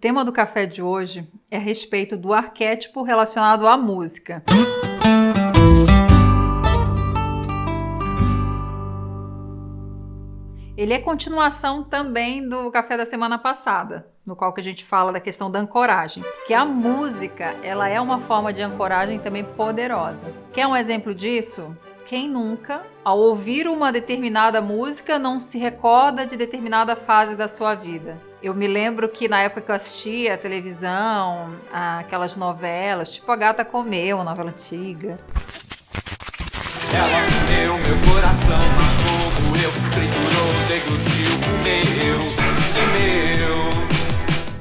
tema do café de hoje é a respeito do arquétipo relacionado à música. Ele é continuação também do café da semana passada, no qual que a gente fala da questão da ancoragem. Que a música, ela é uma forma de ancoragem também poderosa. Quer um exemplo disso? Quem nunca, ao ouvir uma determinada música, não se recorda de determinada fase da sua vida? Eu me lembro que na época que eu assistia a televisão, aquelas novelas, tipo A Gata Comeu, uma novela antiga. Ela comeu meu coração, mas como eu triturou, deglutiu o meu.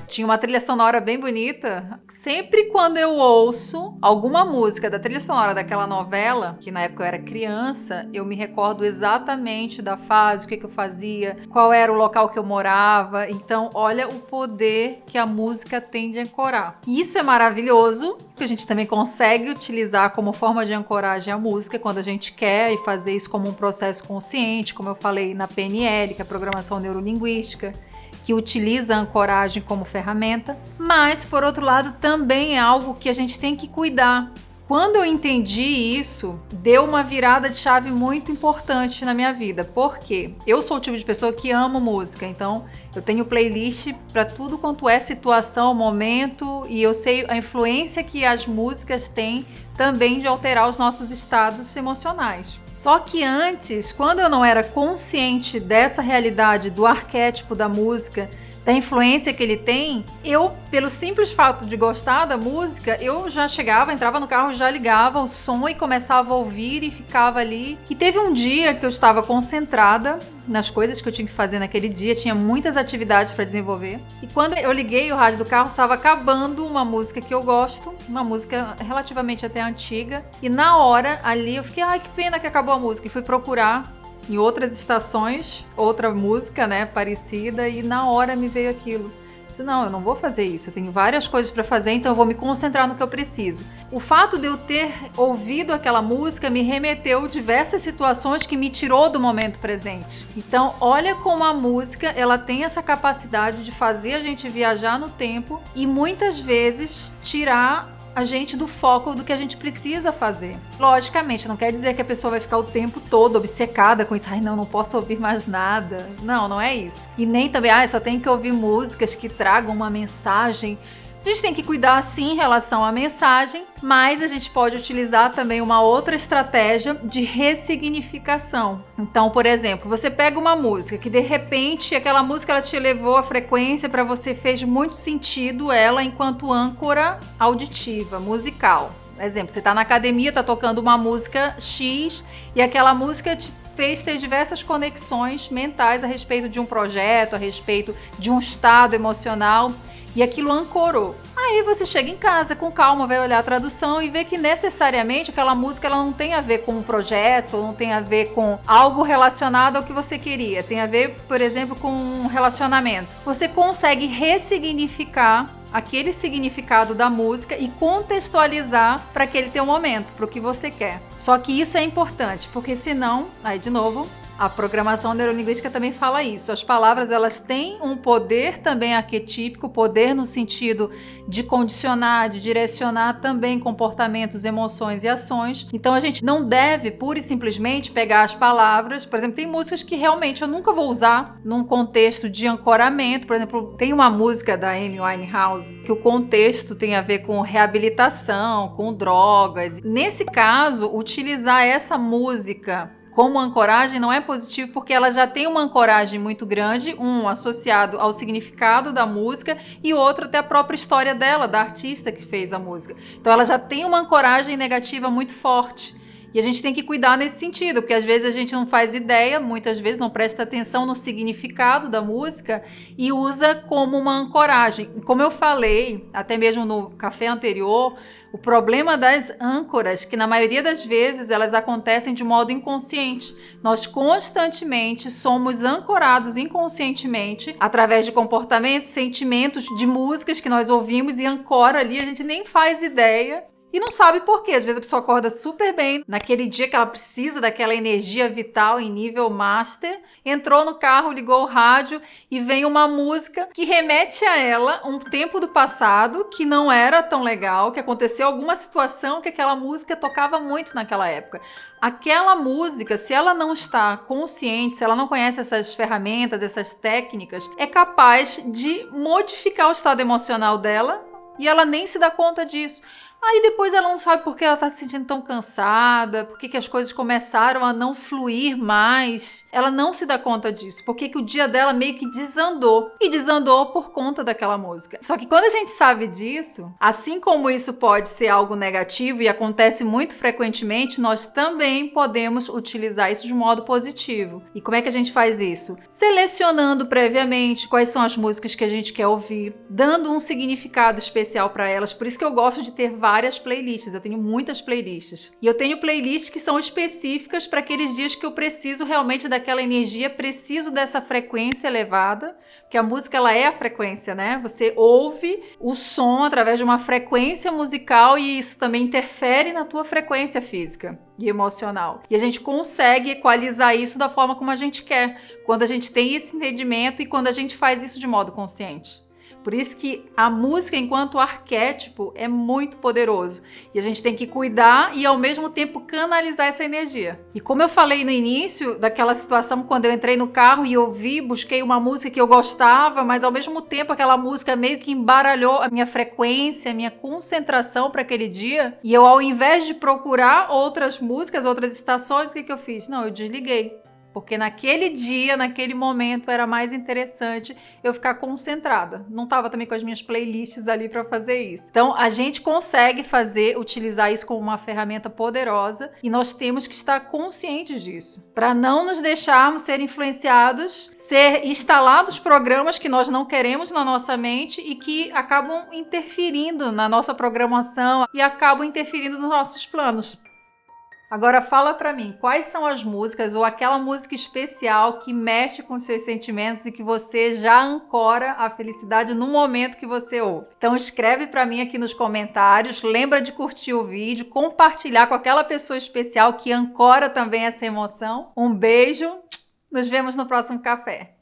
Tinha uma trilha sonora bem bonita. Sempre quando eu ouço alguma música da trilha sonora daquela novela, que na época eu era criança, eu me recordo exatamente da fase, o que eu fazia, qual era o local que eu morava. Então, olha o poder que a música tem de ancorar. E isso é maravilhoso, que a gente também consegue utilizar como forma de ancoragem a música quando a gente quer e fazer isso como um processo consciente, como eu falei na PNL, que é a Programação Neurolinguística, que utiliza a ancoragem como ferramenta, mas, por outro lado, também é algo que a gente tem que cuidar. Quando eu entendi isso, deu uma virada de chave muito importante na minha vida, porque eu sou o tipo de pessoa que amo música, então eu tenho playlist para tudo quanto é situação, momento, e eu sei a influência que as músicas têm também de alterar os nossos estados emocionais. Só que antes, quando eu não era consciente dessa realidade, do arquétipo da música, da influência que ele tem, eu, pelo simples fato de gostar da música, eu já chegava, entrava no carro, já ligava o som e começava a ouvir e ficava ali. E teve um dia que eu estava concentrada nas coisas que eu tinha que fazer naquele dia, tinha muitas atividades para desenvolver. E quando eu liguei o rádio do carro, estava acabando uma música que eu gosto, uma música relativamente até antiga. E na hora, ali, eu fiquei, ai, que pena que acabou a música. E fui procurar em outras estações, outra música, né, parecida, e na hora me veio aquilo. Eu disse, não, eu não vou fazer isso, eu tenho várias coisas para fazer, então eu vou me concentrar no que eu preciso. O fato de eu ter ouvido aquela música me remeteu a diversas situações que me tirou do momento presente. Então, olha como a música, ela tem essa capacidade de fazer a gente viajar no tempo e muitas vezes tirar a gente do foco do que a gente precisa fazer. Logicamente, não quer dizer que a pessoa vai ficar o tempo todo obcecada com isso. Ai, não posso ouvir mais nada. Não, não é isso. E nem também, só tem que ouvir músicas que tragam uma mensagem. A gente tem que cuidar sim em relação à mensagem, mas a gente pode utilizar também uma outra estratégia de ressignificação. Então, por exemplo, você pega uma música que de repente aquela música ela te elevou a frequência para você, fez muito sentido ela enquanto âncora auditiva, musical. Exemplo, você está na academia, está tocando uma música X e aquela música te fez ter diversas conexões mentais a respeito de um projeto, a respeito de um estado emocional. E aquilo ancorou. Aí você chega em casa com calma, vai olhar a tradução e vê que necessariamente aquela música ela não tem a ver com um projeto, não tem a ver com algo relacionado ao que você queria. Tem a ver, por exemplo, com um relacionamento. Você consegue ressignificar aquele significado da música e contextualizar para aquele teu momento, para o que você quer. Só que isso é importante, porque senão, aí de novo, a programação neurolinguística também fala isso. As palavras, elas têm um poder também arquetípico, poder no sentido de condicionar, de direcionar também comportamentos, emoções e ações. Então a gente não deve pura e simplesmente pegar as palavras. Por exemplo, tem músicas que realmente eu nunca vou usar num contexto de ancoramento. Por exemplo, tem uma música da Amy Winehouse que o contexto tem a ver com reabilitação, com drogas. Nesse caso, utilizar essa música como ancoragem não é positivo porque ela já tem uma ancoragem muito grande, associado ao significado da música e outro até a própria história dela, da artista que fez a música. Então ela já tem uma ancoragem negativa muito forte. E a gente tem que cuidar nesse sentido, porque às vezes a gente não faz ideia, muitas vezes não presta atenção no significado da música e usa como uma ancoragem. Como eu falei, até mesmo no café anterior, o problema das âncoras, que na maioria das vezes elas acontecem de modo inconsciente. Nós constantemente somos ancorados inconscientemente através de comportamentos, sentimentos, de músicas que nós ouvimos e ancora ali, a gente nem faz ideia. e não sabe por quê. Às vezes a pessoa acorda super bem, naquele dia que ela precisa daquela energia vital em nível master, entrou no carro, ligou o rádio e vem uma música que remete a ela um tempo do passado que não era tão legal, que aconteceu alguma situação que aquela música tocava muito naquela época. Aquela música, se ela não está consciente, se ela não conhece essas ferramentas, essas técnicas, é capaz de modificar o estado emocional dela e ela nem se dá conta disso. Aí depois ela não sabe por que ela está se sentindo tão cansada, por que as coisas começaram a não fluir mais. Ela não se dá conta disso, porque que o dia dela meio que desandou. E desandou por conta daquela música. Só que quando a gente sabe disso, assim como isso pode ser algo negativo e acontece muito frequentemente, nós também podemos utilizar isso de modo positivo. E como é que a gente faz isso? Selecionando previamente quais são as músicas que a gente quer ouvir, dando um significado especial para elas. Por isso que eu gosto de ter várias playlists, eu tenho muitas playlists. E eu tenho playlists que são específicas para aqueles dias que eu preciso realmente daquela energia, preciso dessa frequência elevada, porque a música ela é a frequência, né? Você ouve o som através de uma frequência musical e isso também interfere na tua frequência física e emocional. E a gente consegue equalizar isso da forma como a gente quer, quando a gente tem esse entendimento e quando a gente faz isso de modo consciente. Por isso que a música enquanto arquétipo é muito poderoso. E a gente tem que cuidar e ao mesmo tempo canalizar essa energia. E como eu falei no início daquela situação quando eu entrei no carro e ouvi, busquei uma música que eu gostava, mas ao mesmo tempo aquela música meio que embaralhou a minha frequência, a minha concentração para aquele dia. E eu ao invés de procurar outras músicas, outras estações, o que eu fiz? Não, eu desliguei. Porque naquele dia, naquele momento, era mais interessante eu ficar concentrada. Não estava também com as minhas playlists ali para fazer isso. Então, a gente consegue utilizar isso como uma ferramenta poderosa e nós temos que estar conscientes disso. Para não nos deixarmos ser influenciados, ser instalados programas que nós não queremos na nossa mente e que acabam interferindo na nossa programação e acabam interferindo nos nossos planos. Agora fala pra mim, quais são as músicas ou aquela música especial que mexe com os seus sentimentos e que você já ancora a felicidade no momento que você ouve? Então escreve pra mim aqui nos comentários, lembra de curtir o vídeo, compartilhar com aquela pessoa especial que ancora também essa emoção. Um beijo, nos vemos no próximo café.